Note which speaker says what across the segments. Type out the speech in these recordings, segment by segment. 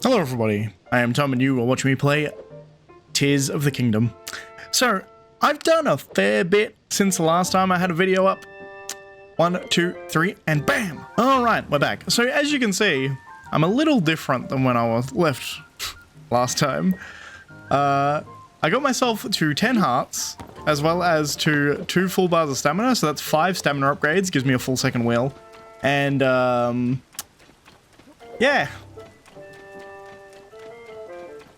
Speaker 1: Hello everybody, I am Tom and you are watching me play Tears of the Kingdom. So, I've done a fair bit since the last time I had a video up. 1, 2, 3, and BAM! Alright, we're back. So as you can see, I'm a little different than when I was left last time. I got myself to 10 hearts, as well as to 2 full bars of stamina, so that's 5 stamina upgrades, gives me a full second wheel. And, yeah.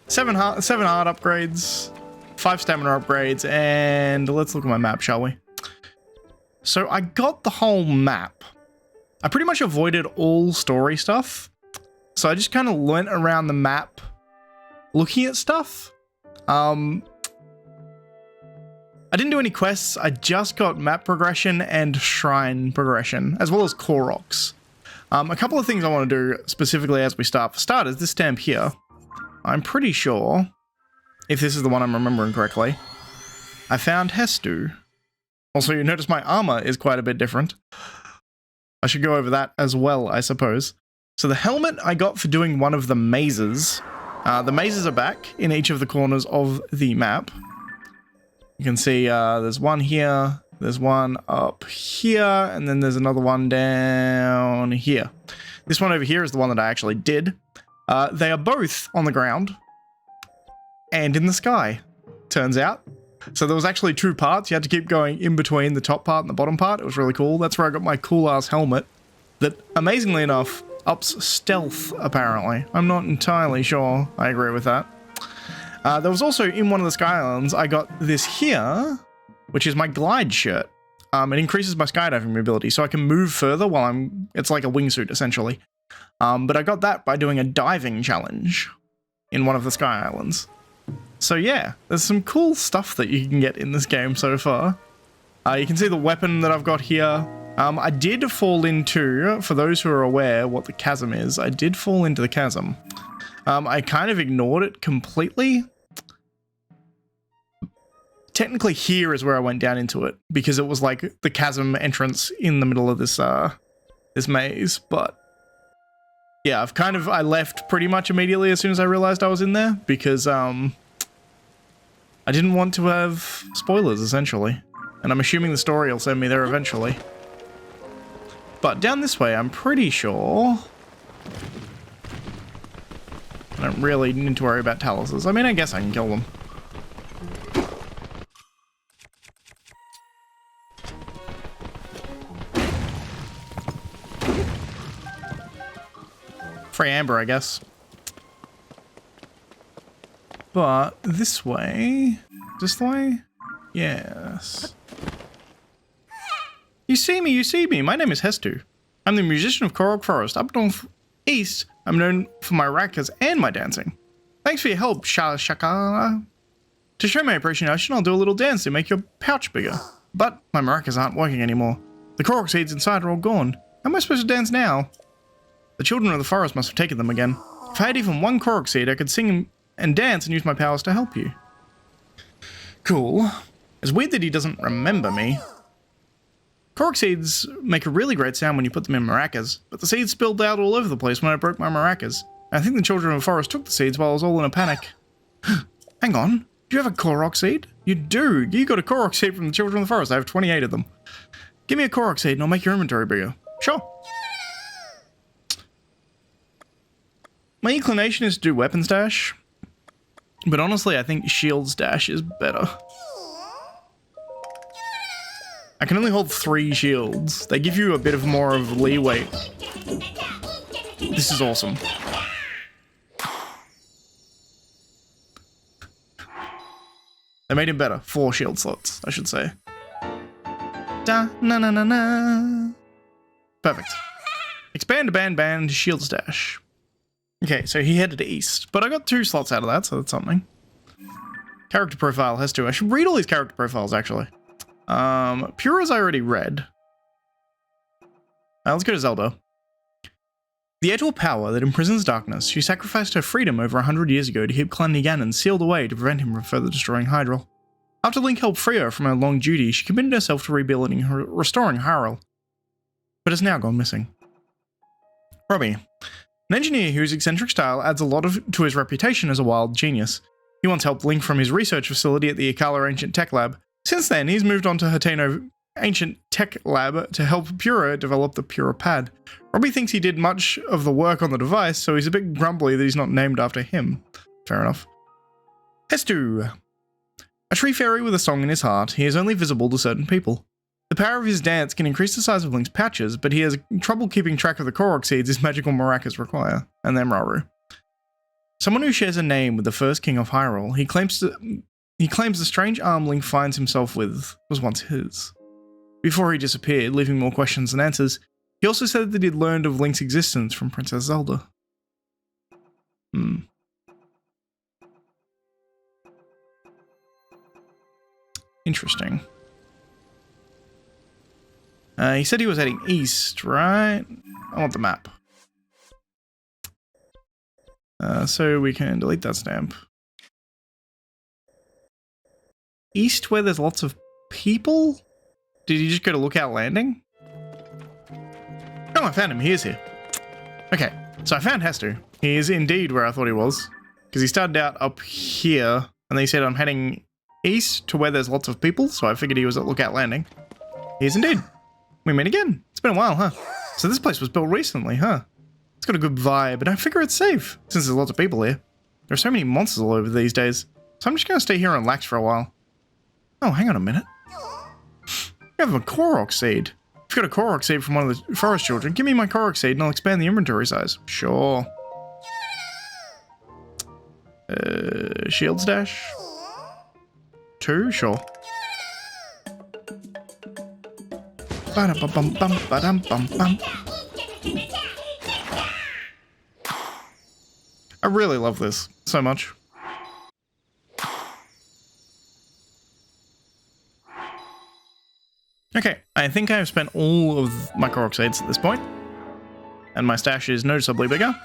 Speaker 1: 7 heart upgrades, 5 stamina upgrades, and let's look at my map, shall we? So I got the whole map. I pretty much avoided all story stuff. So I just kind of went around the map looking at stuff. I didn't do any quests. I just got map progression and shrine progression, as well as Koroks. A couple of things I want to do specifically as we start. For starters, this stamp here. I'm pretty sure, if this is the one I'm remembering correctly, I found Hestu. Also, you notice my armor is quite a bit different. I should go over that as well, I suppose. So the helmet I got for doing one of the mazes. The mazes are back in each of the corners of the map. You can see there's one here, there's one up here, and then there's another one down here. This one over here is the one that I actually did. They are both on the ground and in the sky, turns out. So there was actually 2 parts. You had to keep going in between the top part and the bottom part. It was really cool. That's where I got my cool-ass helmet that, amazingly enough, ups stealth, apparently. I'm not entirely sure I agree with that. There was also, in one of the Sky Islands, I got this here, which is my glide shirt. It increases my skydiving mobility, so I can move further while it's like a wingsuit, essentially. But I got that by doing a diving challenge in one of the Sky Islands. So yeah, there's some cool stuff that you can get in this game so far. You can see the weapon that I've got here. I did fall into, for those who are aware what the chasm is, I did fall into the chasm. I kind of ignored it completely. Technically here is where I went down into it, because it was like the chasm entrance in the middle of this this maze, but yeah, I left pretty much immediately as soon as I realized I was in there, because I didn't want to have spoilers, essentially. And I'm assuming the story will send me there eventually. But down this way, I'm pretty sure I don't really need to worry about taluses. I mean, I guess I can kill them. Free amber, I guess. But this way... Is this the way? Yes. You see me. My name is Hestu. I'm the musician of Korok Forest. Up north east, I'm known for my maracas and my dancing. Thanks for your help, Shaka. To show my appreciation, I'll do a little dance to make your pouch bigger. But my maracas aren't working anymore. The Korok seeds inside are all gone. How am I supposed to dance now? The children of the forest must have taken them again. If I had even 1 Korok seed, I could sing and dance and use my powers to help you. Cool. It's weird that he doesn't remember me. Korok seeds make a really great sound when you put them in maracas, but the seeds spilled out all over the place when I broke my maracas. I think the children of the forest took the seeds while I was all in a panic. Hang on. Do you have a Korok seed? You do. You got a Korok seed from the children of the forest. I have 28 of them. Give me a Korok seed and I'll make your inventory bigger. Sure. My inclination is to do weapons dash, but honestly I think shields dash is better. I can only hold 3 shields. They give you a bit of more of leeway. This is awesome. They made him better. 4 shield slots, I should say. Da na na na na. Perfect. Expand, band, shields dash. Okay, so he headed east, but I got 2 slots out of that, so that's something. Character profile has 2. I should read all these character profiles, actually. Pura's I already read. Let's go to Zelda. The Etul power that imprisons darkness, she sacrificed her freedom over 100 years ago to keep Clan Ganon sealed away to prevent him from further destroying Hyrule. After Link helped free her from her long duty, she committed herself to rebuilding restoring Hyrule, but has now gone missing. Robbie, An engineer whose eccentric style adds a lot to his reputation as a wild genius. He once helped Link from his research facility at the Akala Ancient Tech Lab. Since then, he's moved on to Hateno Ancient Tech Lab to help Pura develop the Pura Pad. Robbie thinks he did much of the work on the device, so he's a bit grumbly that he's not named after him. Fair enough. Hestu. A tree fairy with a song in his heart, he is only visible to certain people. The power of his dance can increase the size of Link's pouches, but he has trouble keeping track of the Korok seeds his magical maracas require, and their Maru. Someone who shares a name with the first king of Hyrule, he claims the strange arm Link finds himself with was once his. Before he disappeared, leaving more questions than answers, he also said that he'd learned of Link's existence from Princess Zelda. Interesting. He said he was heading east, right? I want the map. So we can delete that stamp. East, where there's lots of people? Did he just go to Lookout Landing? Oh, I found him. He is here. Okay, so I found Hestu. He is indeed where I thought he was. Because he started out up here, and then he said, I'm heading east to where there's lots of people, so I figured he was at Lookout Landing. He is indeed. We meet again. It's been a while, huh? So this place was built recently, huh? It's got a good vibe, and I figure it's safe, since there's lots of people here. There are so many monsters all over these days, so I'm just gonna stay here and relax for a while. Oh, hang on a minute. You have a Korok seed. If you got a Korok seed from one of the forest children, give me my Korok seed and I'll expand the inventory size. Sure. Shield stash? 2? Sure. Ba-dum-bum-bum-bum-bum-bum. I really love this so much. Okay, I think I've spent all of my Korok seeds at this point, and my stash is noticeably bigger.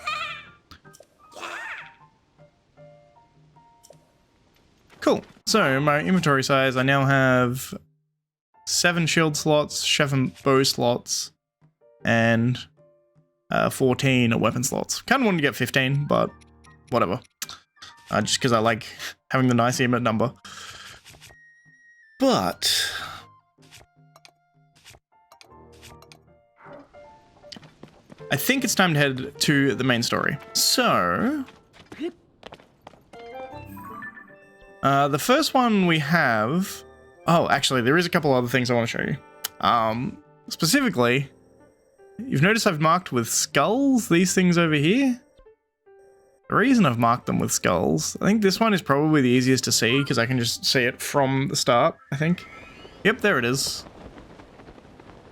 Speaker 1: Cool. So my inventory size, I now have 7 shield slots, 7 bow slots, and 14 weapon slots. Kind of wanted to get 15, but whatever. Just because I like having the nice emote number. But I think it's time to head to the main story. So the first one we have... Oh, actually, there is a couple other things I want to show you. Specifically, you've noticed I've marked with skulls these things over here. The reason I've marked them with skulls, I think this one is probably the easiest to see because I can just see it from the start, I think. Yep, there it is.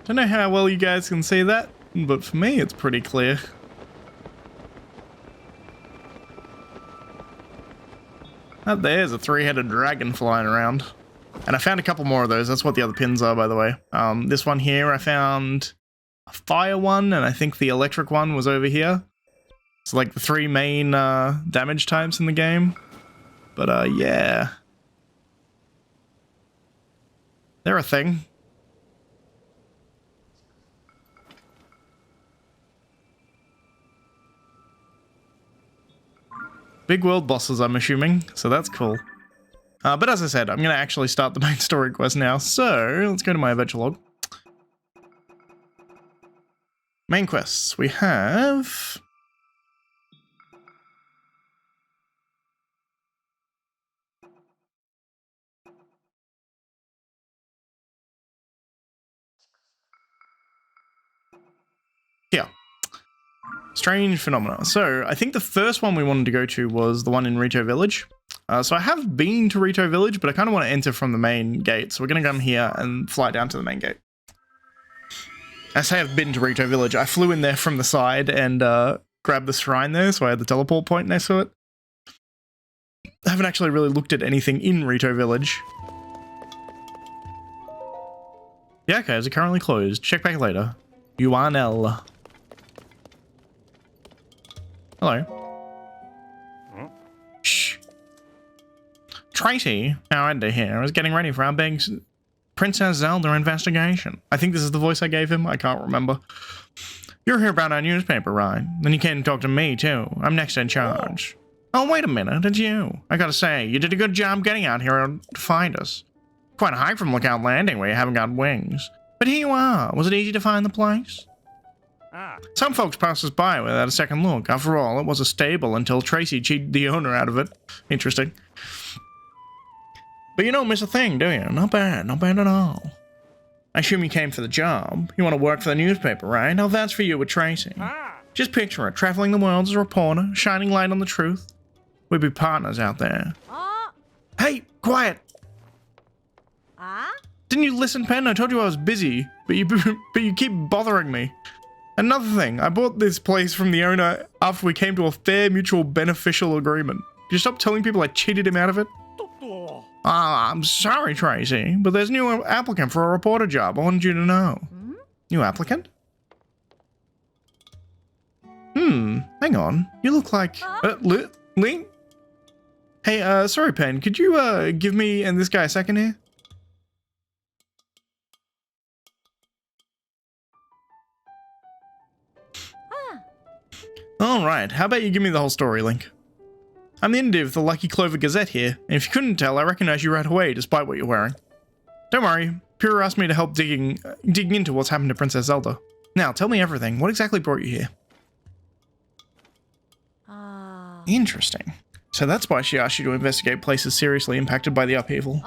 Speaker 1: Don't know how well you guys can see that, but for me it's pretty clear. Up there's a 3-headed dragon flying around. And I found a couple more of those. That's what the other pins are, by the way. This one here, I found a fire one, and I think the electric one was over here. So like the 3 main damage types in the game. But yeah. They're a thing. Big world bosses, I'm assuming, so that's cool. But as I said, I'm going to actually start the main story quest now, so let's go to my adventure log. Main quests, we have... Here. Strange phenomena. So, I think the first one we wanted to go to was the one in Rito Village. So I have been to Rito Village, but I kind of want to enter from the main gate. So we're going to come here and fly down to the main gate. I say I've been to Rito Village. I flew in there from the side and grabbed the shrine there, so I had the teleport point next to it. I haven't actually really looked at anything in Rito Village. The archives are currently closed. Check back later. URL. Hello. Shh. Tracy, our editor here, is getting ready for our big Princess Zelda investigation. I think this is the voice I gave him. I can't remember. You're here about our newspaper, right? Then you came to talk to me, too. I'm next in charge. Oh, wait a minute, it's you. I gotta say, you did a good job getting out here to find us. Quite a hike from Lookout Landing where you haven't got wings. But here you are. Was it easy to find the place? Some folks passed us by without a second look. After all, it was a stable until Tracy cheated the owner out of it. Interesting. But you don't miss a thing, do you? Not bad at all. I assume you came for the job. You want to work for the newspaper, right? Oh, that's for you with Tracy. Just picture it, traveling the world as a reporter, shining light on the truth. We'd be partners out there. Hey, quiet! Didn't you listen, Pen? I told you I was busy, but you keep bothering me. Another thing, I bought this place from the owner after we came to a fair mutual beneficial agreement. Could you stop telling people I cheated him out of it? I'm sorry, Tracy, but there's a new applicant for a reporter job. I wanted you to know. New applicant? Hang on. You look like... Ling? Hey, sorry, Pen. Could you, give me and this guy a second here? Alright, how about you give me the whole story, Link? I'm the editor of the Lucky Clover Gazette here, and if you couldn't tell, I recognize you right away, despite what you're wearing. Don't worry, Pyrrha asked me to help digging into what's happened to Princess Zelda. Now, tell me everything. What exactly brought you here? Interesting. So that's why she asked you to investigate places seriously impacted by the upheaval.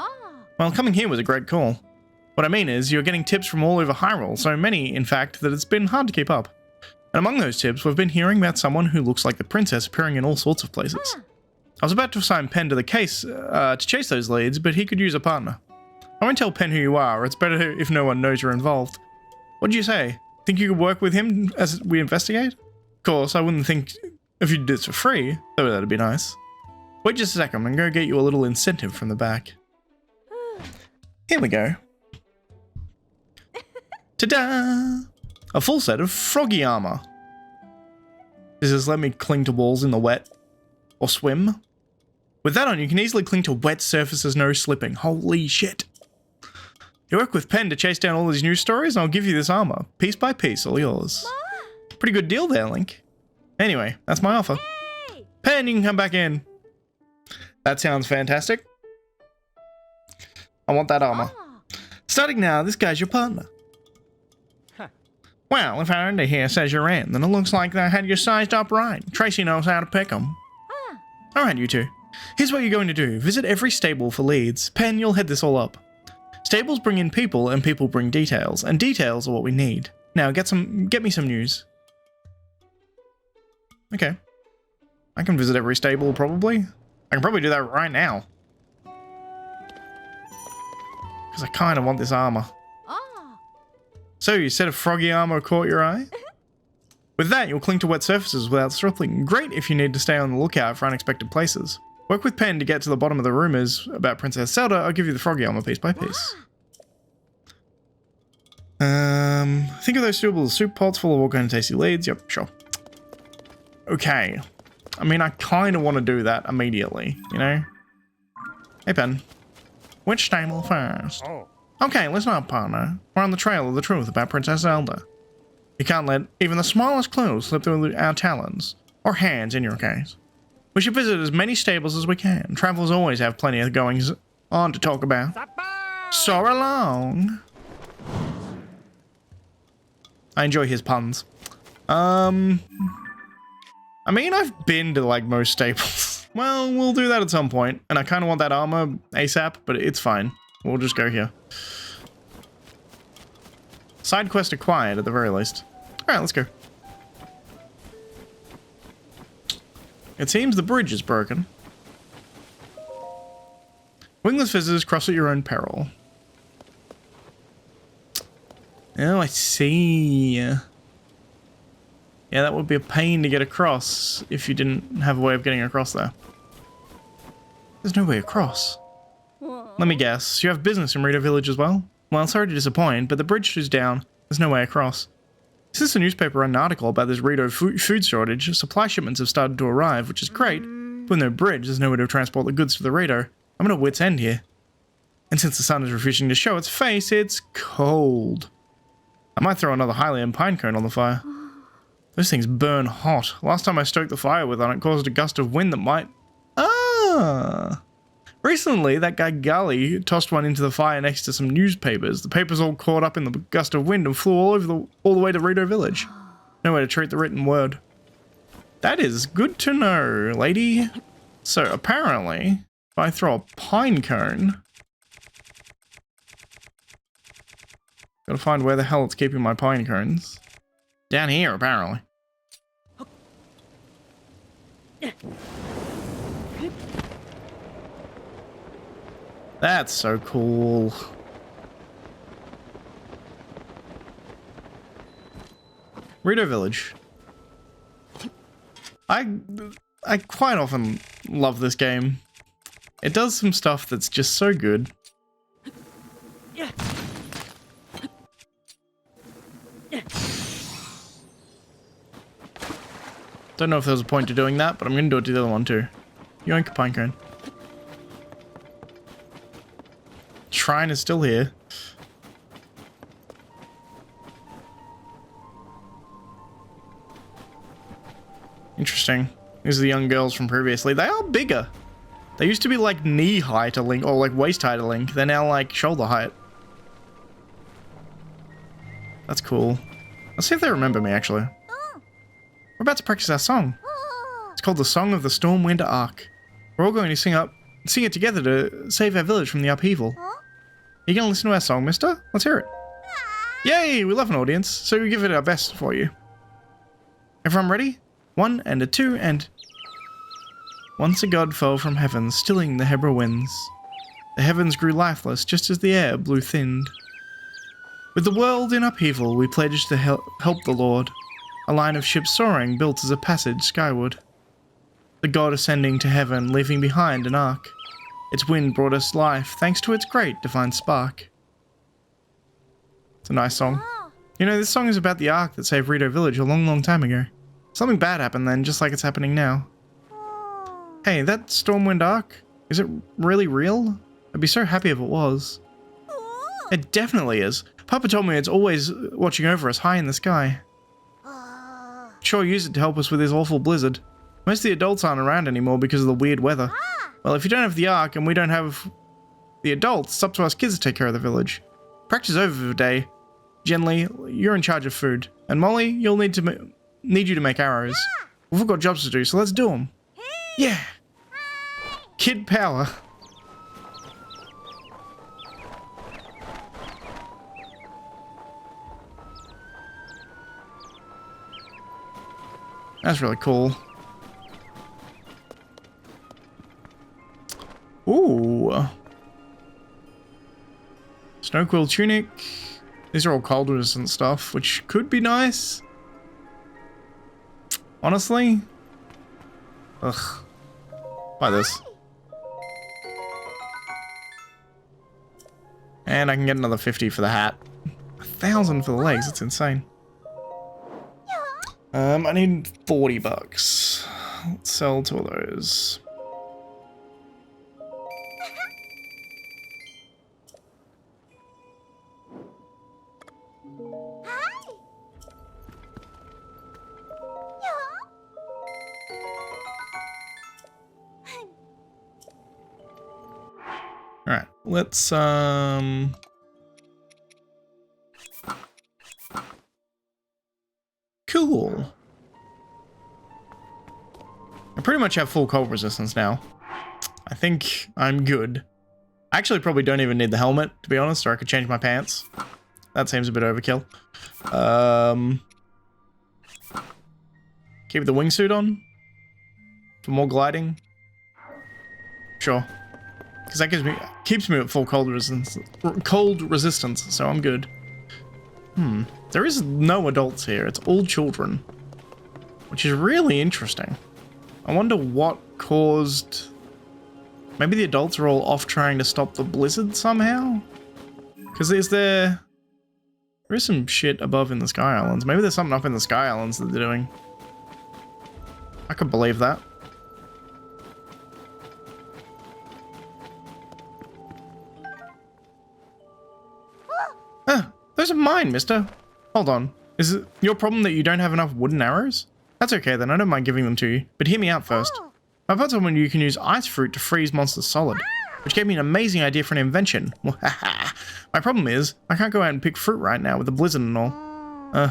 Speaker 1: Well, coming here was a great call. What I mean is, you're getting tips from all over Hyrule, so many, in fact, that it's been hard to keep up. And among those tips, we've been hearing about someone who looks like the princess appearing in all sorts of places. I was about to assign Pen to the case to chase those leads, but he could use a partner. I won't tell Pen who you are. It's better if no one knows you're involved. What do you say? Think you could work with him as we investigate? Of course, I wouldn't think if you did this for free, though that'd be nice. Wait just a second, I'm gonna go get you a little incentive from the back. Here we go. Ta-da! A full set of froggy armor. Does this let me cling to walls in the wet? Or swim? With that on, you can easily cling to wet surfaces, no slipping. Holy shit. You work with Pen to chase down all these news stories, and I'll give you this armor. Piece by piece, all yours. Pretty good deal there, Link. Anyway, that's my offer. Pen, you can come back in. That sounds fantastic. I want that armor. Starting now, this guy's your partner. Well, if our under here says you're in, then it looks like they had you sized up right. Tracy knows how to pick them. Alright, you two. Here's what you're going to do. Visit every stable for leads. Pen, you'll head this all up. Stables bring in people, and people bring details. And details are what we need. Now, get me some news. Okay. I can visit every stable, probably. I can probably do that right now. Because I kind of want this armor. So, you said a froggy armor caught your eye? With that, you'll cling to wet surfaces without slipping. Great if you need to stay on the lookout for unexpected places. Work with Pen to get to the bottom of the rumors about Princess Zelda. I'll give you the froggy armor piece by piece. Think of those suitable soup pots full of all kinds of tasty leads. Yep, sure. Okay. I mean, I kind of want to do that immediately, you know? Hey, Pen. Which stable first? Okay, listen up, partner. We're on the trail of the truth about Princess Zelda. You can't let even the smallest clue slip through our talons. Or hands, in your case. We should visit as many stables as we can. Travelers always have plenty of goings on to talk about. So long. I enjoy his puns. I mean, I've been to, like, most stables. Well, we'll do that at some point. And I kind of want that armor ASAP, but it's fine. We'll just go here. Side quest acquired, at the very least. Alright, let's go. It seems the bridge is broken. Wingless visitors cross at your own peril. Oh, I see. Yeah, that would be a pain to get across if you didn't have a way of getting across there. There's no way across. Let me guess, you have business in Rito Village as well? Well, sorry to disappoint, but the bridge is down. There's no way across. Since the newspaper ran an article about this Rito food shortage, supply shipments have started to arrive, which is great. But with no bridge, there's no way to transport the goods to the Rito. I'm at a wit's end here. And since the sun is refusing to show its face, it's cold. I might throw another Hylian pine cone on the fire. Those things burn hot. Last time I stoked the fire with on it caused a gust of wind that might... Ah! Recently, that guy Gully tossed one into the fire next to some newspapers. The papers all caught up in the gust of wind and flew all the way to Rito Village. No way to treat the written word. That is good to know, lady. So, apparently, if I throw a pine cone... Gotta find where the hell it's keeping my pine cones. Down here, apparently. That's so cool. Rito Village. I quite often love this game. It does some stuff that's just so good. Don't know if there's a point to doing that, but I'm gonna do it to the other one too. Yoink, pinecone. Shrine is still here. Interesting. These are the young girls from previously. They are bigger. They used to be like knee height to Link, or like waist height to Link. They're now like shoulder height. That's cool. Let's see if they remember me, actually. We're about to practice our song. It's called the Song of the Stormwind Arc. We're all going to sing it together to save our village from the upheaval. You gonna listen to our song, mister? Let's hear it. Yay! We love an audience, so we give it our best for you. Everyone ready? 1 and a 2 and... Once a god fell from heaven, stilling the Hebra winds. The heavens grew lifeless just as the air blew thinned. With the world in upheaval, we pledged to help the Lord. A line of ships soaring, built as a passage skyward. The god ascending to heaven, leaving behind an arc. Its wind brought us life, thanks to its great divine spark. It's a nice song. You know, this song is about the arc that saved Rito Village a long, long time ago. Something bad happened then, just like it's happening now. Hey, that Stormwind arc, is it really real? I'd be so happy if it was. It definitely is. Papa told me it's always watching over us high in the sky. Sure use it to help us with this awful blizzard. Most of the adults aren't around anymore because of the weird weather. Well, if you don't have the Ark and we don't have the adults, it's up to us kids to take care of the village. Practice over for the day. Genly, you're in charge of food. And Molly, you'll need you to make arrows. We've all got jobs to do, so let's do them. Yeah! Kid power. That's really cool. Ooh. Snowquill tunic. These are all cold resistant stuff, which could be nice. Honestly. Ugh. Buy this. And I can get another 50 for the hat. 1,000 for the legs, that's insane. I need 40 bucks. Let's sell 2 of those. Alright, let's cool. I pretty much have full cold resistance now. I think I'm good. I actually probably don't even need the helmet, to be honest, or I could change my pants. That seems a bit overkill. Keep the wingsuit on for more gliding. Sure. Because that keeps me at full cold resistance, so I'm good. There is no adults here, it's all children. Which is really interesting. I wonder what caused... Maybe the adults are all off trying to stop the blizzard somehow? Because there is some shit above in the Sky Islands. Maybe there's something up in the Sky Islands that they're doing. I could believe that. Those are mine, mister. Hold on. Is it your problem that you don't have enough wooden arrows? That's okay then, I don't mind giving them to you. But hear me out first. I've heard someone you can use ice fruit to freeze monsters solid, which gave me an amazing idea for an invention. My problem is, I can't go out and pick fruit right now with the blizzard and all.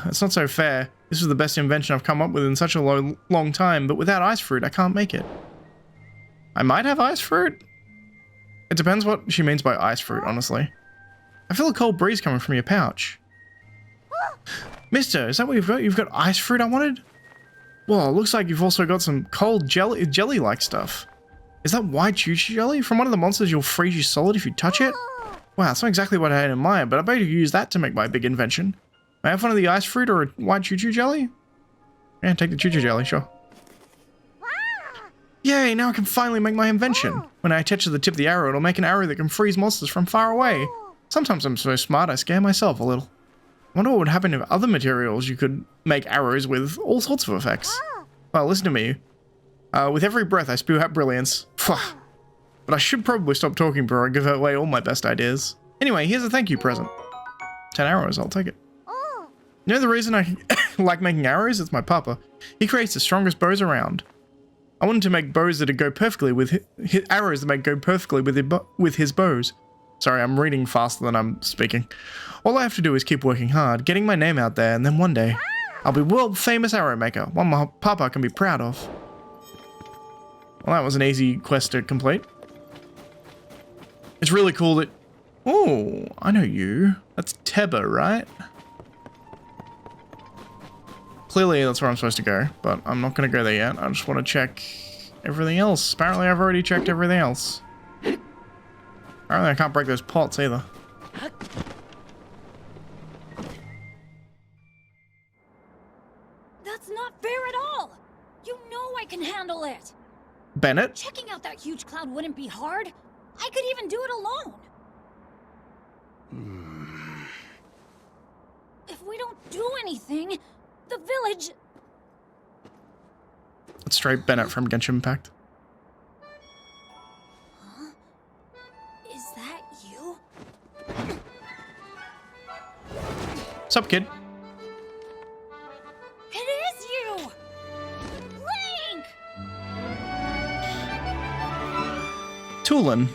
Speaker 1: It's not so fair. This was the best invention I've come up with in such a long time, but without ice fruit, I can't make it. I might have ice fruit? It depends what she means by ice fruit, honestly. I feel a cold breeze coming from your pouch. Mister, is that what you've got? You've got ice fruit I wanted? Well, it looks like you've also got some cold jelly-like stuff. Is that white choo-choo jelly? From one of the monsters you'll freeze you solid if you touch it? Wow, that's not exactly what I had in mind, but I bet you could use that to make my big invention. May I have one of the ice fruit or a white choo-choo jelly? Yeah, take the choo-choo jelly, sure. Yay, now I can finally make my invention. When I attach to the tip of the arrow, it'll make an arrow that can freeze monsters from far away. Sometimes I'm so smart I scare myself a little. I wonder what would happen if other materials you could make arrows with all sorts of effects. Well, listen to me. With every breath I spew out brilliance. But I should probably stop talking before I give away all my best ideas. Anyway, here's a thank you present. 10 arrows, I'll take it. You know the reason I like making arrows? It's my papa. He creates the strongest bows around. I wanted to make bows that go perfectly with arrows that go perfectly with his bows. Sorry, I'm reading faster than I'm speaking. All I have to do is keep working hard, getting my name out there, and then one day, I'll be world famous arrow maker, one my papa can be proud of. Well, that was an easy quest to complete. It's really cool that... Oh, I know you. That's Teba, right? Clearly that's where I'm supposed to go, but I'm not going to go there yet. I just want to check everything else. Apparently I've already checked everything else. Apparently I can't break those pots either.
Speaker 2: That's not fair at all! You know I can handle it!
Speaker 1: Bennett?
Speaker 2: Checking out that huge cloud wouldn't be hard. I could even do it alone. If we don't do anything, the village...
Speaker 1: It's straight Bennett from Genshin Impact.
Speaker 2: Huh? Is that you?
Speaker 1: Sup, kid?
Speaker 2: It is you! Link!
Speaker 1: Tulin.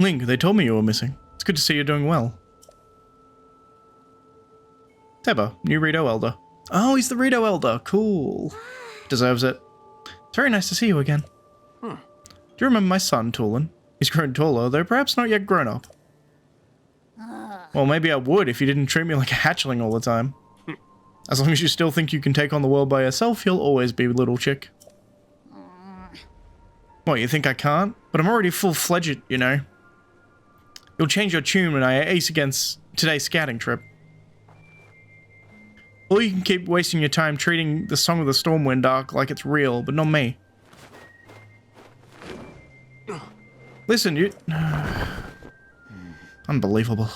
Speaker 1: Link, they told me you were missing. It's good to see you're doing well. Teba, new Rito Elder. Oh, he's the Rito Elder. Cool. Deserves it. It's very nice to see you again. Do you remember my son, Tulin? He's grown taller, though perhaps not yet grown up. Well, maybe I would if you didn't treat me like a hatchling all the time. As long as you still think you can take on the world by yourself, you'll always be little chick. What, you think I can't? But I'm already full-fledged, you know. You'll change your tune when I ace against today's scouting trip. Or you can keep wasting your time treating the Song of the Stormwind arc like it's real, but not me. Listen, you... Unbelievable.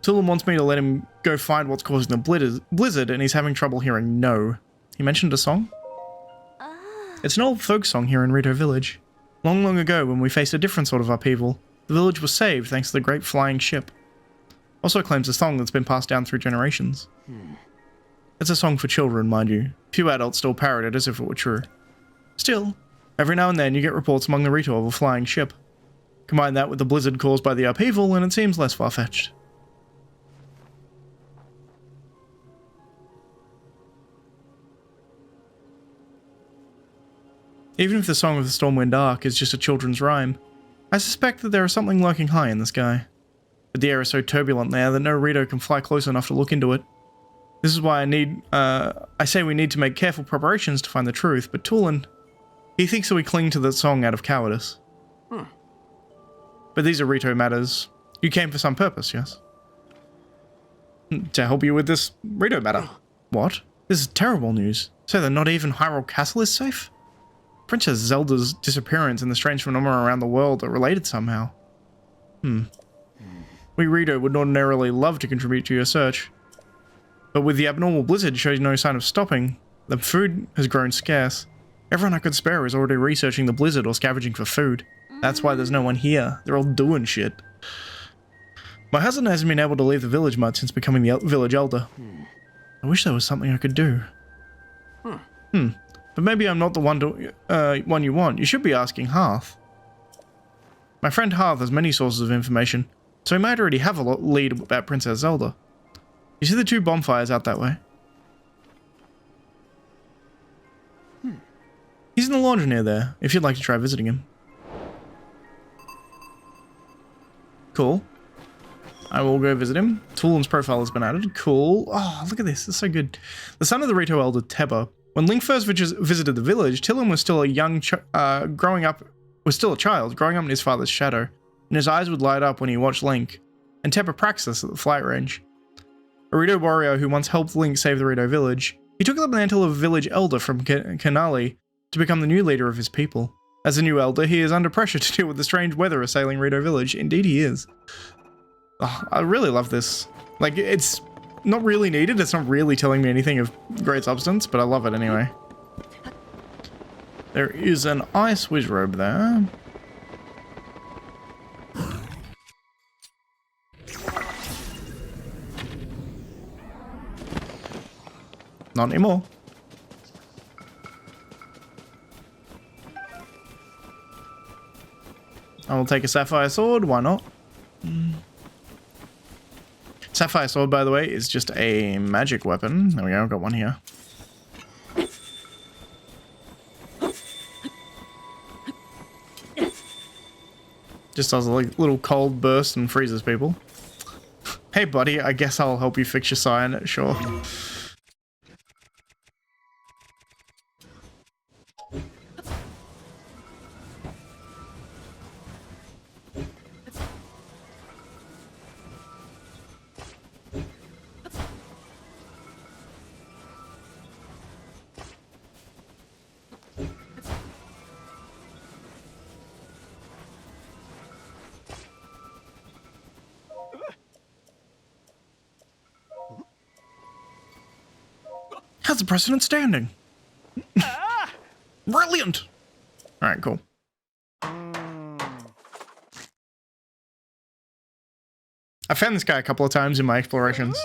Speaker 1: Tulin wants me to let him go find what's causing the blizzard, and he's having trouble hearing no. He mentioned a song? It's an old folk song here in Rito Village. Long, long ago, when we faced a different sort of upheaval, the village was saved thanks to the great flying ship. Also claims a song that's been passed down through generations. It's a song for children, mind you. Few adults still parrot it as if it were true. Still, every now and then you get reports among the Rito of a flying ship. Combine that with the blizzard caused by the upheaval and it seems less far-fetched. Even if the Song of the Stormwind arc is just a children's rhyme, I suspect that there is something lurking high in the sky. But the air is so turbulent there that no Rito can fly close enough to look into it. This is why I say we need to make careful preparations to find the truth, but Tulin, he thinks that we cling to the song out of cowardice. But these are Rito matters. You came for some purpose, yes? To help you with this Rito matter. What? This is terrible news. So that not even Hyrule Castle is safe? Princess Zelda's disappearance and the strange phenomena around the world are related somehow. We Rito would ordinarily love to contribute to your search. But with the abnormal blizzard showing no sign of stopping, The food has grown scarce. Everyone I could spare is already researching the blizzard or scavenging for food. That's why there's no one here. They're all doing shit. My husband hasn't been able to leave the village much since becoming the village elder. I wish there was something I could do. But maybe I'm not the one you want. You should be asking Hearth. My friend Hearth has many sources of information, so he might already have a lead about Princess Zelda. You see the 2 bonfires out that way? He's in the laundry near there, if you'd like to try visiting him. Cool. I will go visit him. Tulin's profile has been added. Cool. Oh, look at this. It's so good. The son of the Rito elder, Teba. When Link first visited the village, Tulin was still a child, growing up in his father's shadow, and his eyes would light up when he watched Link, and Teba practiced at the flight range. A Rito warrior who once helped Link save the Rito village, he took the mantle of village elder from Kanali to become the new leader of his people. As a new elder, he is under pressure to deal with the strange weather assailing Rito village. Indeed he is. Oh, I really love this. Like, it's not really needed, it's not really telling me anything of great substance, but I love it anyway. There is an ice whiz robe there. Not anymore. I will take a sapphire sword, why not? Sapphire sword, by the way, is just a magic weapon. There we go, I've got one here. Just does a little cold burst and freezes people. Hey buddy, I guess I'll help you fix your sign, sure. How's the precedent standing? Brilliant! Alright, cool. I found this guy a couple of times in my explorations.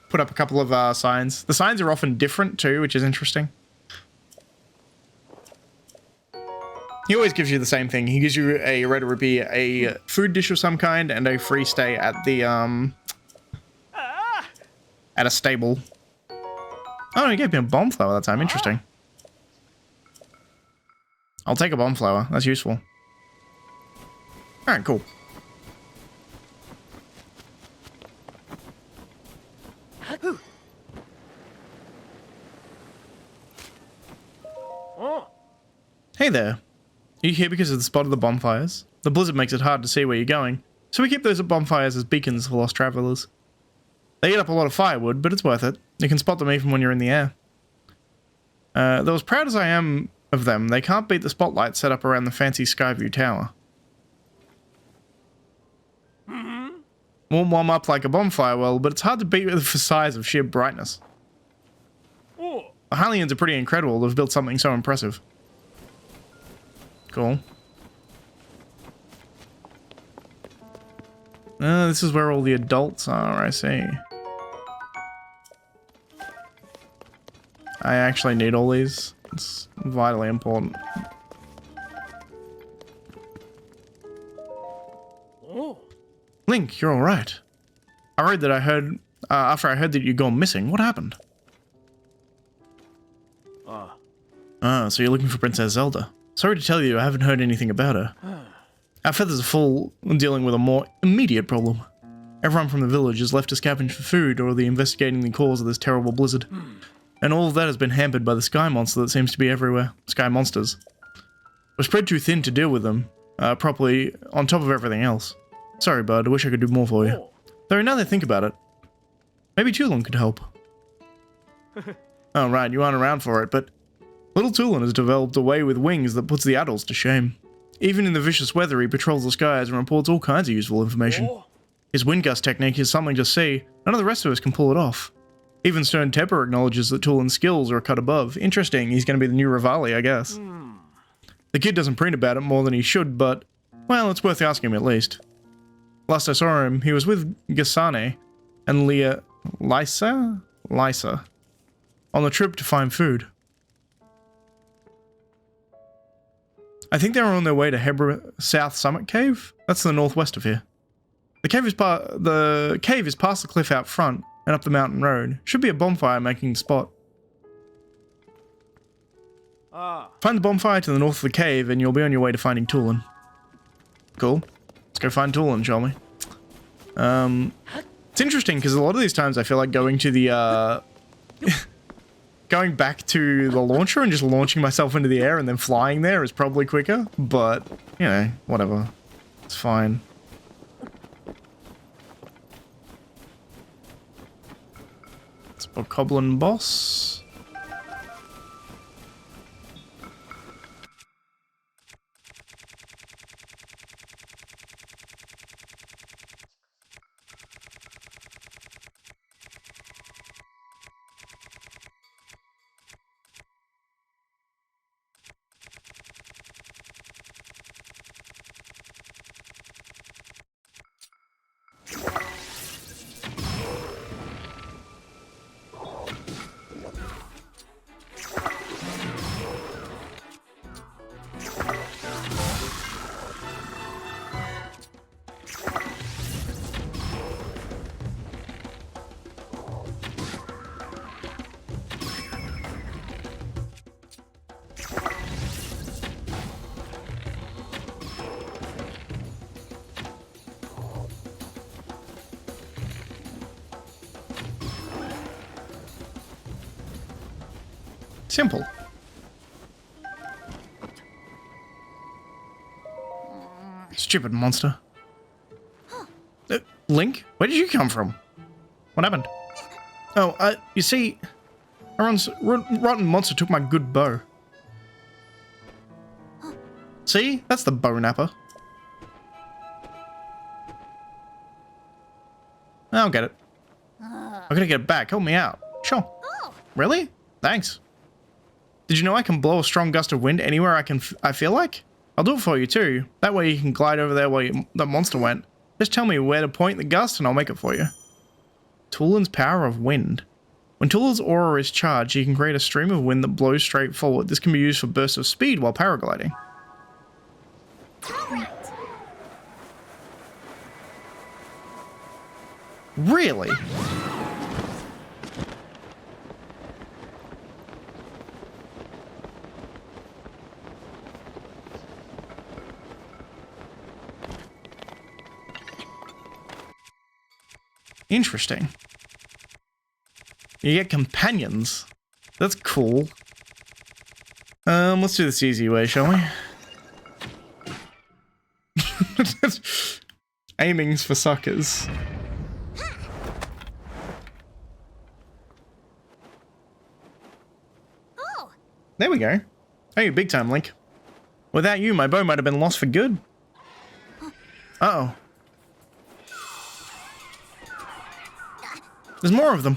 Speaker 1: Put up a couple of signs. The signs are often different too, which is interesting. He always gives you the same thing. He gives you a red rupee, a food dish of some kind, and a free stay at the, at a stable. Oh, he gave me a bomb flower that time. Interesting. I'll take a bomb flower. That's useful. Alright, cool. Hey there. Are you here because of the spot of the bonfires? The blizzard makes it hard to see where you're going, so we keep those bonfires as beacons for lost travelers. They eat up a lot of firewood, but it's worth it. You can spot them even when you're in the air. Though as proud as I am of them, they can't beat the spotlight set up around the fancy Skyview Tower. Won't warm up like a bonfire well, but it's hard to beat with the size of sheer brightness. The Hylians are pretty incredible to have built something so impressive. Cool. This is where all the adults are, I see. I actually need all these. It's vitally important. Link, you're alright. I read that after I heard that you'd gone missing. What happened? So you're looking for Princess Zelda. Sorry to tell you, I haven't heard anything about her. Our feathers are full dealing with a more immediate problem. Everyone from the village is left to scavenge for food or the investigating the cause of this terrible blizzard. And all of that has been hampered by the sky monster that seems to be everywhere. Sky monsters. We're spread too thin to deal with them properly on top of everything else. Sorry, bud, I wish I could do more for you. Though now that I think about it, maybe Tulin could help. Oh right, you aren't around for it, but little Tulin has developed a way with wings that puts the adults to shame. Even in the vicious weather, he patrols the skies and reports all kinds of useful information. His wind gust technique is something to see. None of the rest of us can pull it off. Even Stern Tepper acknowledges that Tulin's skills are a cut above. Interesting, he's going to be the new Rivali, I guess. The kid doesn't preen about it more than he should, but, well, it's worth asking him at least. Last I saw him, he was with Gasane and Lysa on the trip to find food. I think they were on their way to Hebra South Summit Cave. That's the northwest of here. The cave is past the cliff out front and up the mountain road. Should be a bonfire making the spot. Find the bonfire to the north of the cave and you'll be on your way to finding Tulin. Cool. Let's go find Tulin, shall we? It's interesting because a lot of these times I feel like going to the going back to the launcher and just launching myself into the air and then flying there is probably quicker, but you know, whatever. It's fine. It's Bokoblin boss. Simple. Stupid monster. Link? Where did you come from? What happened? Oh, you see, a rotten monster took my good bow. See? That's the bow napper. I'll get it. I'm gonna get it back. Help me out. Sure. Really? Thanks. Did you know I can blow a strong gust of wind anywhere I feel like? I'll do it for you too. That way you can glide over there where the monster went. Just tell me where to point the gust and I'll make it for you. Tulin's power of wind. When Tulin's aura is charged, you can create a stream of wind that blows straight forward. This can be used for bursts of speed while paragliding. Really? Interesting. You get companions. That's cool. Let's do this easy way, shall we? Aiming's for suckers. There we go. Hey, big time, Link. Without you, my bow might have been lost for good. Uh-oh. There's more of them.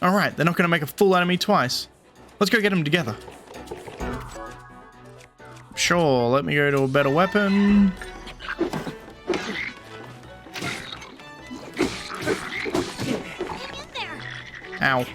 Speaker 1: Alright, they're not going to make a fool out of me twice. Let's go get them together. Sure, let me go to a better weapon. Ow.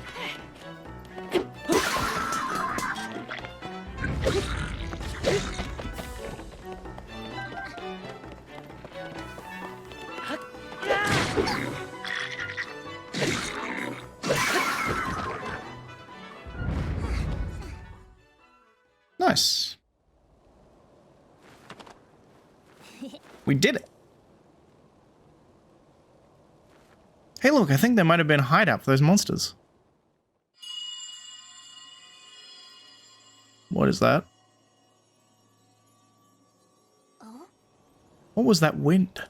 Speaker 1: Nice. We did it. Hey, look, I think there might have been a hideout for those monsters. What is that? What was that wind?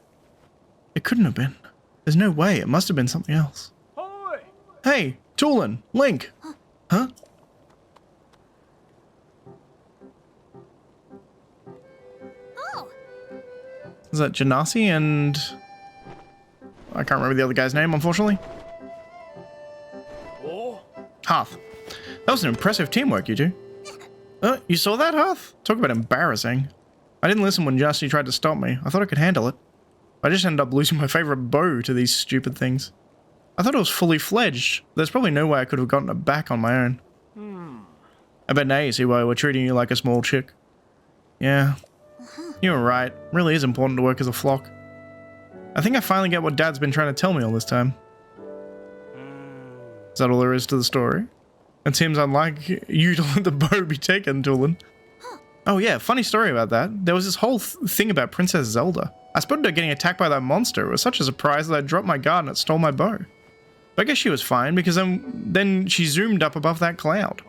Speaker 1: It couldn't have been. There's no way. It must have been something else. Hoy! Hey, Tulin, Link. Huh? Was that Janasi and... I can't remember the other guy's name, unfortunately. Hearth. That was an impressive teamwork, you two. You saw that, Hearth? Talk about embarrassing. I didn't listen when Janasi tried to stop me. I thought I could handle it. I just ended up losing my favorite bow to these stupid things. I thought it was fully fledged. There's probably no way I could have gotten it back on my own. I bet now you see why we're treating you like a small chick. Yeah. You were right. It really is important to work as a flock. I think I finally get what Dad's been trying to tell me all this time. Is that all there is to the story? It seems unlike you to let the bow be taken, Tulin. Oh yeah, funny story about that. There was this whole thing about Princess Zelda. I spotted her getting attacked by that monster. It was such a surprise that I dropped my guard and it stole my bow. But I guess she was fine because then she zoomed up above that cloud.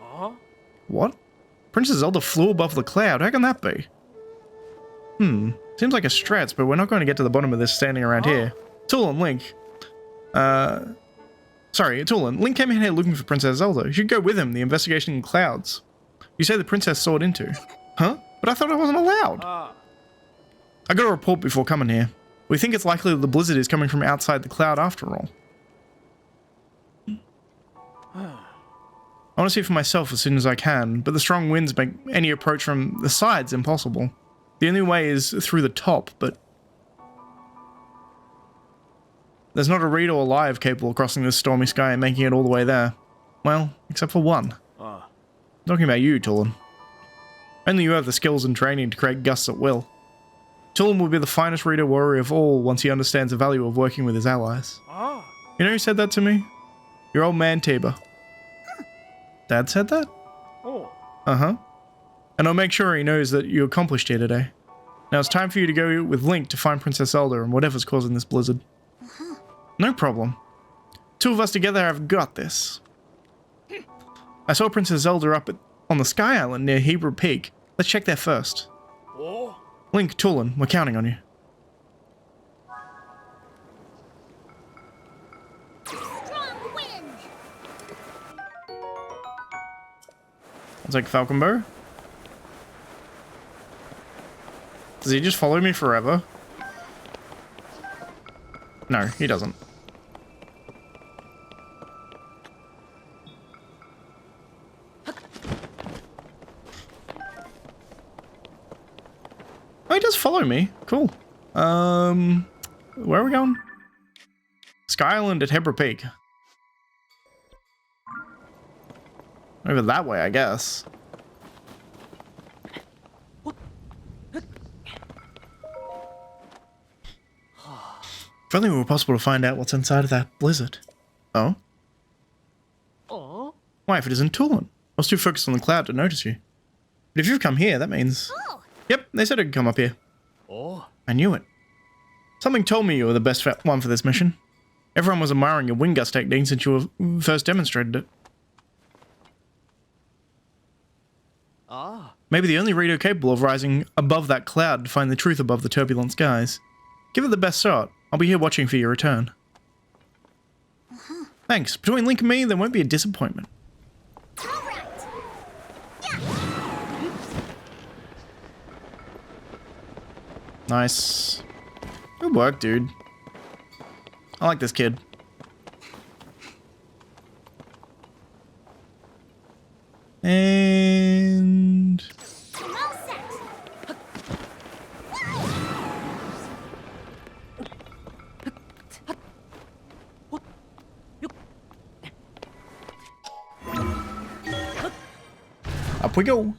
Speaker 1: What? Princess Zelda flew above the cloud? How can that be? Seems like a stretch, but we're not going to get to the bottom of this standing around here. Tulin, Link. Sorry, Tulin. Link came in here looking for Princess Zelda. You should go with him, the investigation in clouds. You say the princess soared into. Huh? But I thought I wasn't allowed. I got a report before coming here. We think it's likely that the blizzard is coming from outside the cloud after all. I want to see for myself as soon as I can, but the strong winds make any approach from the sides impossible. The only way is through the top, but... There's not a reed or alive capable of crossing this stormy sky and making it all the way there. Well, except for one. Talking about you, Tulin. Only you have the skills and training to create gusts at will. Tulin will be the finest reader warrior of all once he understands the value of working with his allies. You know who said that to me? Your old man, Tabor. Dad said that? Uh-huh. And I'll make sure he knows that you accomplished here today. Now it's time for you to go with Link to find Princess Zelda and whatever's causing this blizzard. No problem. Two of us together have got this. I saw Princess Zelda up on the Sky Island near Hebrew Peak. Let's check there first. Link, Tulin, we're counting on you.
Speaker 2: Strong wind.
Speaker 1: I'll take Falcon Bow. Does he just follow me forever? No, he doesn't. Oh, he does follow me. Cool. Where are we going? Sky Island at Hebra Peak. Over that way, I guess. If only it were possible to find out what's inside of that blizzard. Oh? Why, if it isn't Tulin? I was too focused on the cloud to notice you. But if you've come here, that means... Yep, they said I'd come up here. I knew it. Something told me you were the best one for this mission. Everyone was admiring your wind gust technique since you first demonstrated it. Maybe the only reader capable of rising above that cloud to find the truth above the turbulent skies. Give it the best shot. I'll be here watching for your return. Thanks. Between Link and me, there won't be a disappointment. Nice. Good work, dude. I like this kid. And... up we go.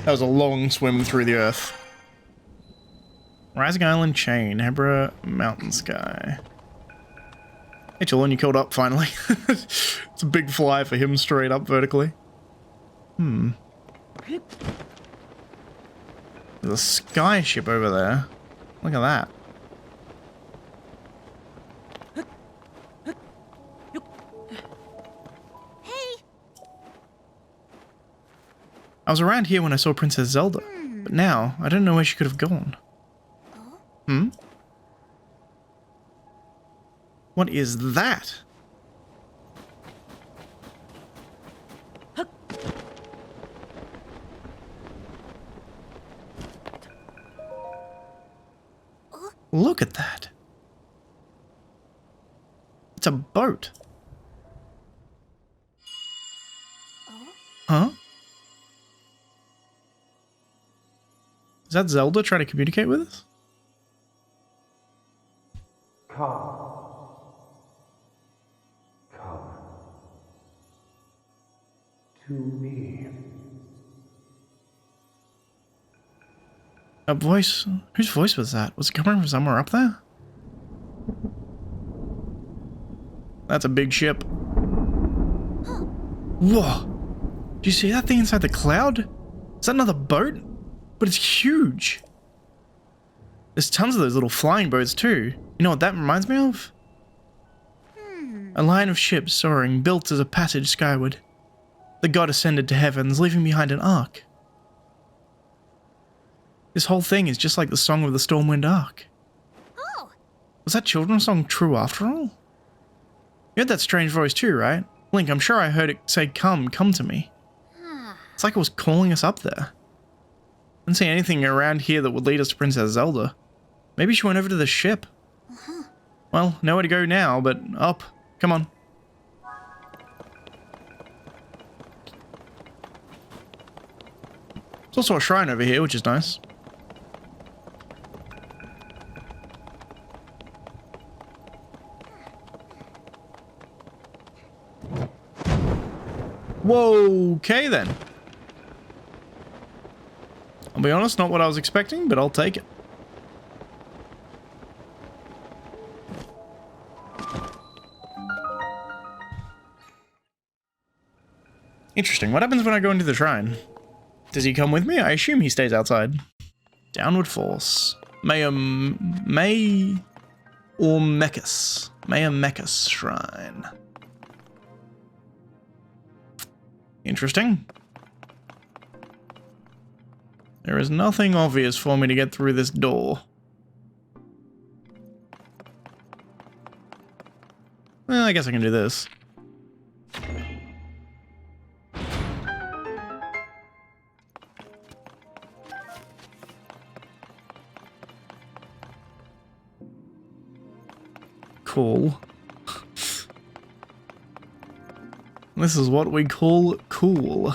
Speaker 1: That was a long swim through the earth. Rising Island Chain, Hebra Mountain Sky. Hey Tulin, you killed up finally. It's a big fly for him straight up vertically. There's a sky ship over there. Look at that. I was around here when I saw Princess Zelda, but now I don't know where she could have gone. What is that? Look at that. It's a boat. Huh? Is that Zelda trying to communicate with us?
Speaker 3: Come. Come. To me.
Speaker 1: A voice? Whose voice was that? Was it coming from somewhere up there? That's a big ship. Whoa! Do you see that thing inside the cloud? Is that another boat? But it's huge. There's tons of those little flying boats too. You know what that reminds me of? A line of ships soaring, built as a passage skyward. The god ascended to heavens, leaving behind an ark. This whole thing is just like the song of the Stormwind Ark.
Speaker 2: Oh,
Speaker 1: Was that children's song true after all? You heard that strange voice too, right? Link, I'm sure I heard it say, come to me. It's like it was calling us up there. I didn't see anything around here that would lead us to Princess Zelda. Maybe she went over to the ship. Well, nowhere to go now, but up. Come on. There's also a shrine over here, which is nice. Whoa, okay then. I'll be honest, not what I was expecting, but I'll take it. Interesting. What happens when I go into the shrine? Does he come with me? I assume he stays outside. Downward Force. May or Mechas Shrine. Interesting. There is nothing obvious for me to get through this door. Well, I guess I can do this. Cool. This is what we call cool.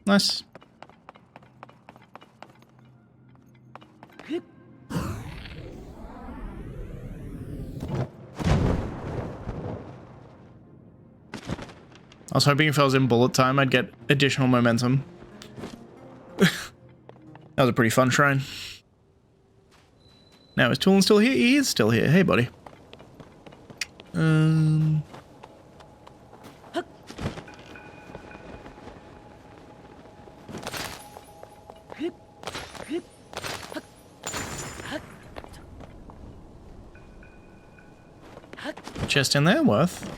Speaker 1: Nice. I was hoping if I was in bullet time, I'd get additional momentum. That was a pretty fun shrine. Now, is Tulin still here? He is still here. Hey, buddy. Chest in there, worth.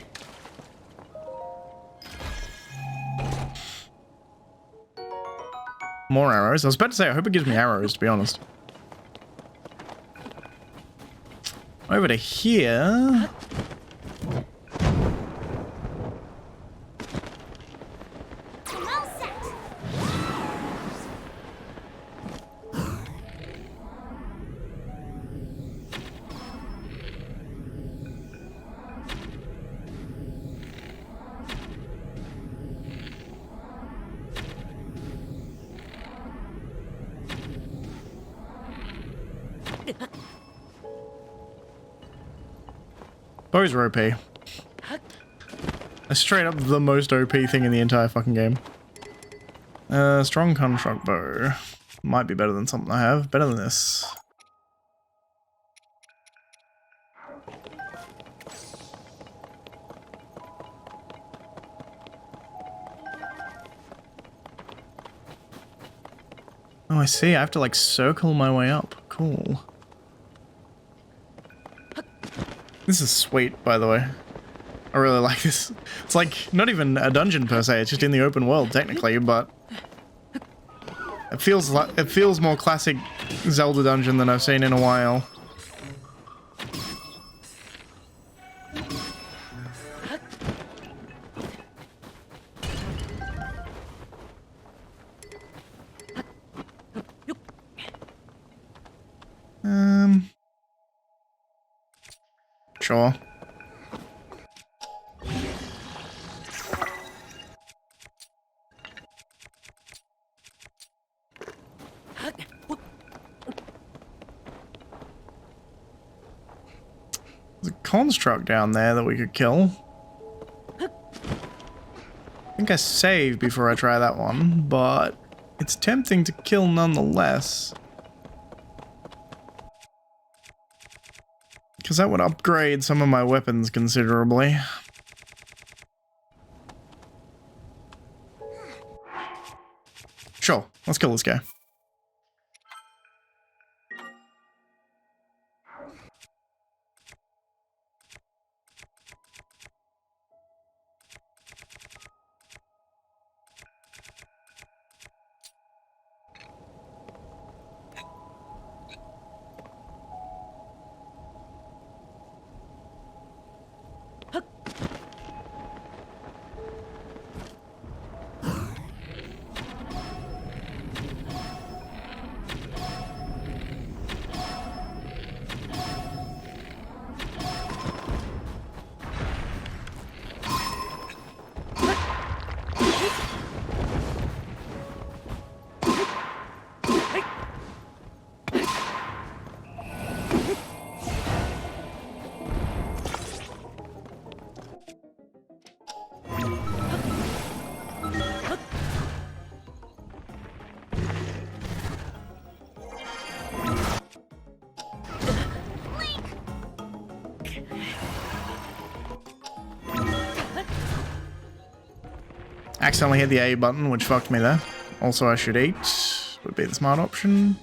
Speaker 1: More arrows. I was about to say, I hope it gives me arrows, to be honest. Over to here.
Speaker 2: all set.
Speaker 1: Bows are OP. That's straight up the most OP thing in the entire fucking game. Strong construct bow. Might be better than something I have. Better than this. Oh, I see. I have to like circle my way up. Cool. This is sweet, by the way. I really like this. It's like not even a dungeon per se, it's just in the open world technically, but it it feels more classic Zelda dungeon than I've seen in a while. Sure. There's a construct down there that we could kill. I think I saved before I try that one, but it's tempting to kill nonetheless. Because that would upgrade some of my weapons considerably. Sure, let's kill this guy. Accidentally hit the A button, which fucked me there. Also, I should eat. Would be the smart option.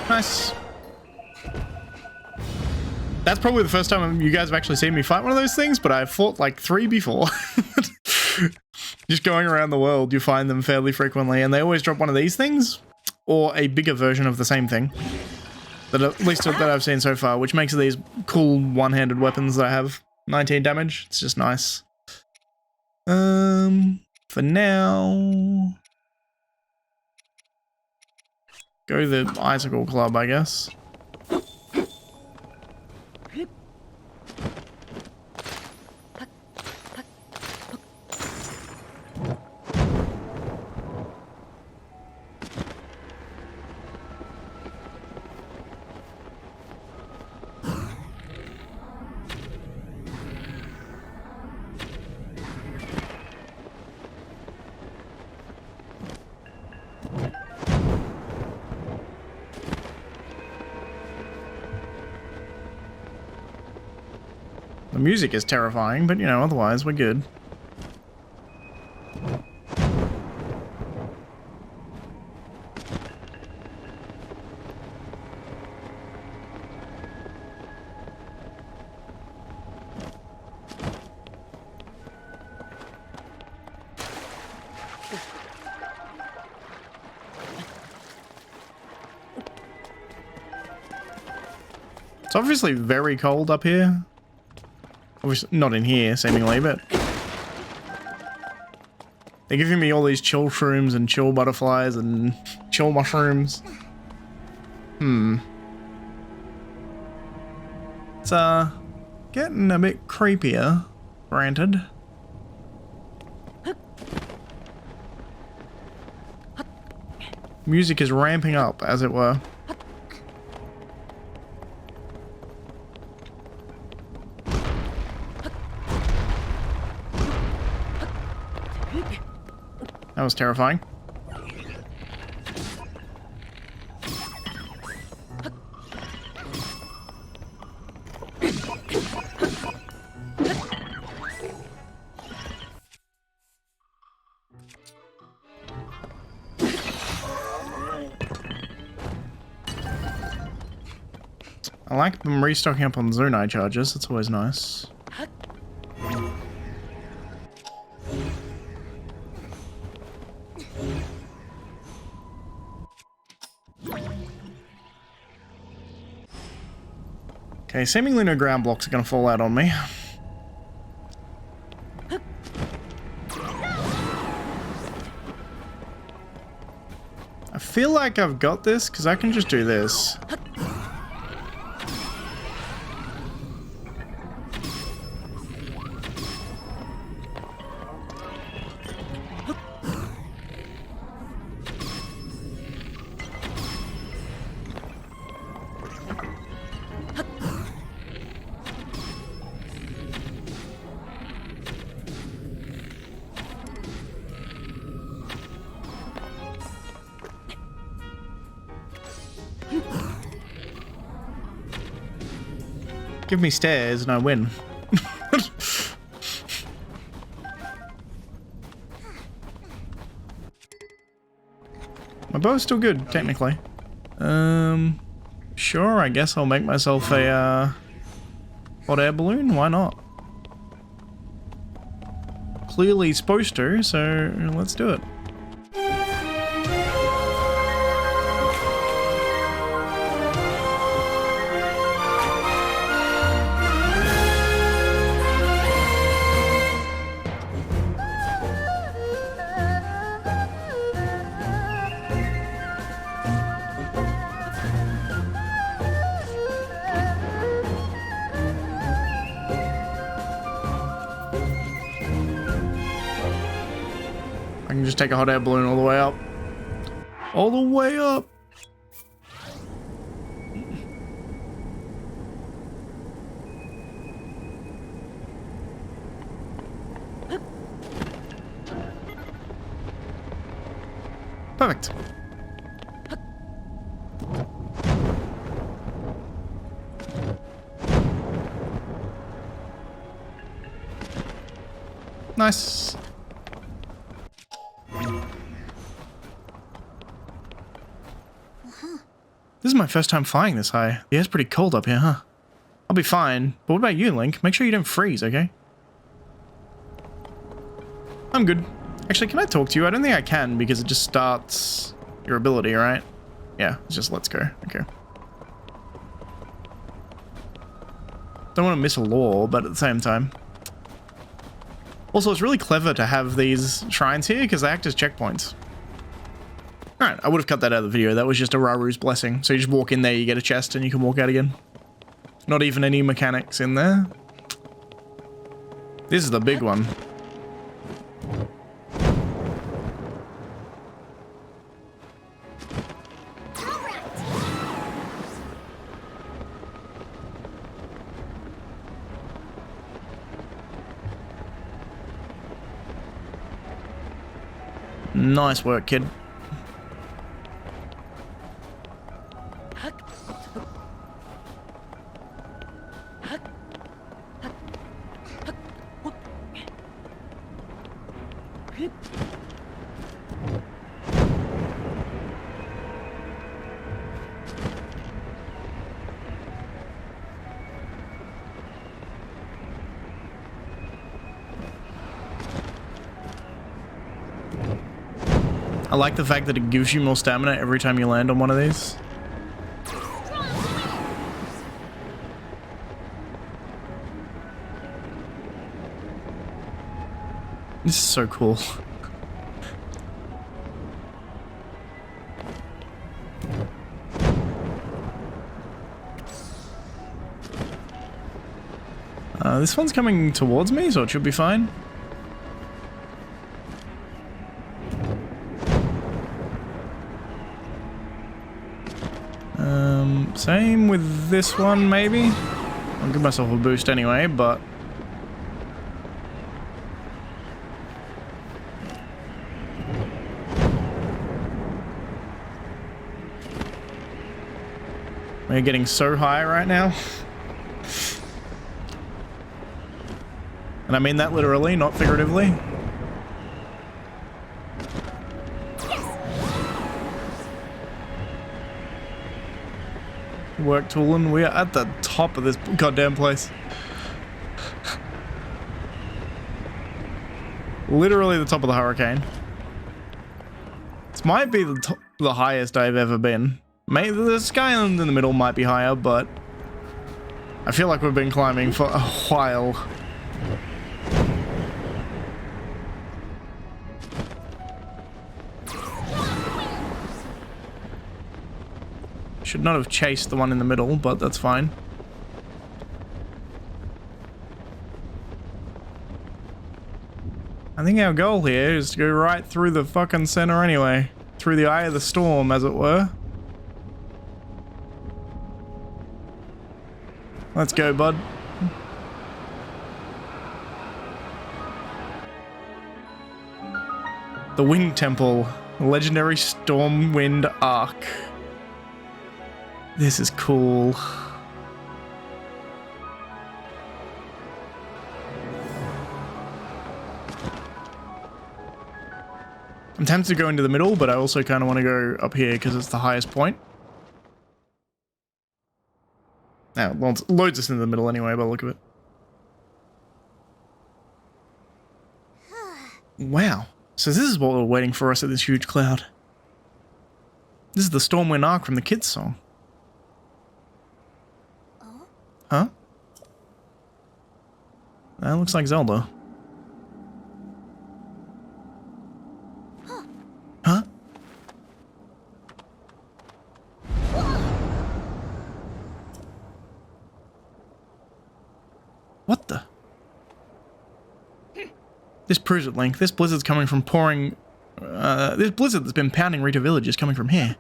Speaker 1: Nice. That's probably the first time you guys have actually seen me fight one of those things, but I've fought like 3 before. Just going around the world, you find them fairly frequently, and they always drop one of these things, or a bigger version of the same thing. That at least that I've seen so far, which makes these cool one-handed weapons that I have 19 damage. It's just nice. For now, go the Icicle Club, I guess. The music is terrifying, but you know, otherwise we're good. It's obviously very cold up here. Obviously not in here, seemingly, but they're giving me all these chill shrooms and chill butterflies and chill mushrooms. It's getting a bit creepier, granted. Music is ramping up, as it were. That was terrifying. I like them restocking up on Zonai charges. That's always nice. Okay, seemingly no ground blocks are going to fall out on me. I feel like I've got this because I can just do this. Give me stairs and I win. My bow's still good, technically. Sure, I guess I'll make myself a hot air balloon. Why not? Clearly supposed to, so let's do it. I can just take a hot air balloon all the way up. All the way up! Perfect. Nice. This is my first time flying this high. Yeah, it's pretty cold up here, huh? I'll be fine. But what about you, Link? Make sure you don't freeze, okay? I'm good. Actually, can I talk to you? I don't think I can because it just starts your ability, right? Yeah, it's just let's go. Okay. Don't want to miss a law, but at the same time. Also, it's really clever to have these shrines here because they act as checkpoints. Alright, I would have cut that out of the video. That was just a Raru's blessing. So you just walk in there, you get a chest, and you can walk out again. Not even any mechanics in there. This is the big one. Nice work, kid. I like the fact that it gives you more stamina every time you land on one of these. This is so cool. This one's coming towards me, so it should be fine. Same with this one, maybe? I'll give myself a boost anyway, but... we're getting so high right now. And I mean that literally, not figuratively. work, Tulin. We are at the top of this goddamn place. Literally the top of the hurricane. This might be the highest I've ever been. Maybe the sky in the middle might be higher, but I feel like we've been climbing for a while. Should not have chased the one in the middle, but that's fine. I think our goal here is to go right through the fucking center anyway. Through the eye of the storm, as it were. Let's go, bud. The Wind Temple. Legendary Stormwind Arc. This is cool. I'm tempted to go into the middle, but I also kind of want to go up here because it's the highest point. Now, well, it loads us into the middle anyway, by the look of it. Wow. So this is what we're waiting for us at this huge cloud. This is the Stormwind Arc from the kids' song. Huh? That looks like Zelda. Huh? What the? This proves at length. This blizzard's coming from pouring... this blizzard that's been pounding Rita Village is coming from here.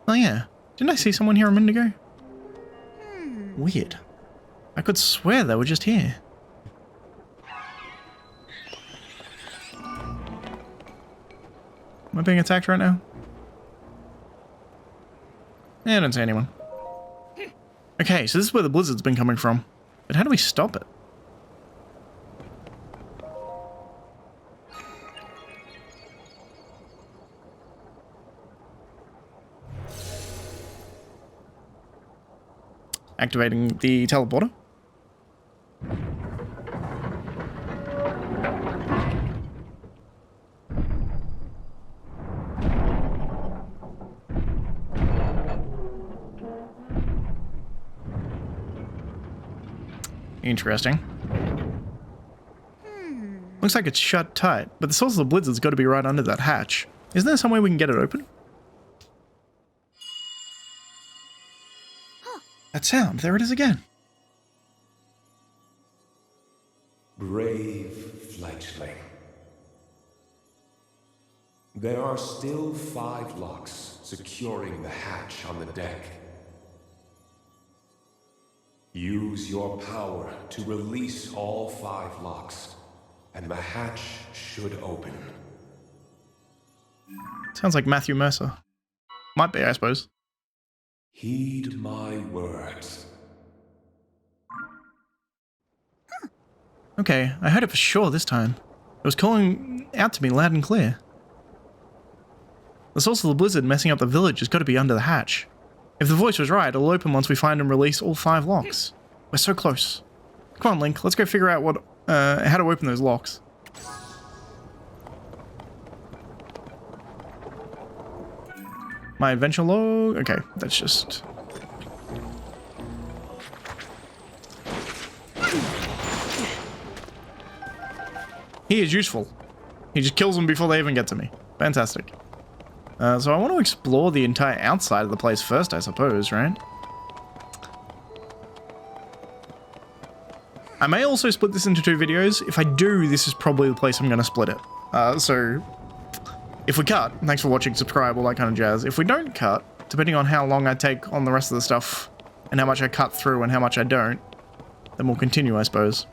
Speaker 1: Oh yeah. Didn't I see someone here a minute ago? Weird. I could swear they were just here. Am I being attacked right now? Yeah, I don't see anyone. Okay, so this is where the blizzard's been coming from. But how do we stop it? Activating the teleporter. Interesting. Looks like it's shut tight, but the source of the blizzard's got to be right under that hatch. Isn't there some way we can get it open? That sound, there it is again.
Speaker 4: Brave fledgling. There are still 5 locks securing the hatch on the deck. Use your power to release all 5 locks, and the hatch should open.
Speaker 1: Sounds like Matthew Mercer. Might be, I suppose.
Speaker 4: Heed my words.
Speaker 1: Okay, I heard it for sure this time. It was calling out to me loud and clear. The source of the blizzard messing up the village has got to be under the hatch. If the voice was right, it'll open once we find and release all 5 locks. We're so close. Come on, Link, let's go figure out what, how to open those locks. My adventure log? Okay, that's just... He is useful. He just kills them before they even get to me. Fantastic. So I want to explore the entire outside of the place first, I suppose, right? I may also split this into 2 videos. If I do, this is probably the place I'm going to split it. So... If we cut, thanks for watching, subscribe, all that kind of jazz. If we don't cut, depending on how long I take on the rest of the stuff, and how much I cut through and how much I don't, then we'll continue, I suppose.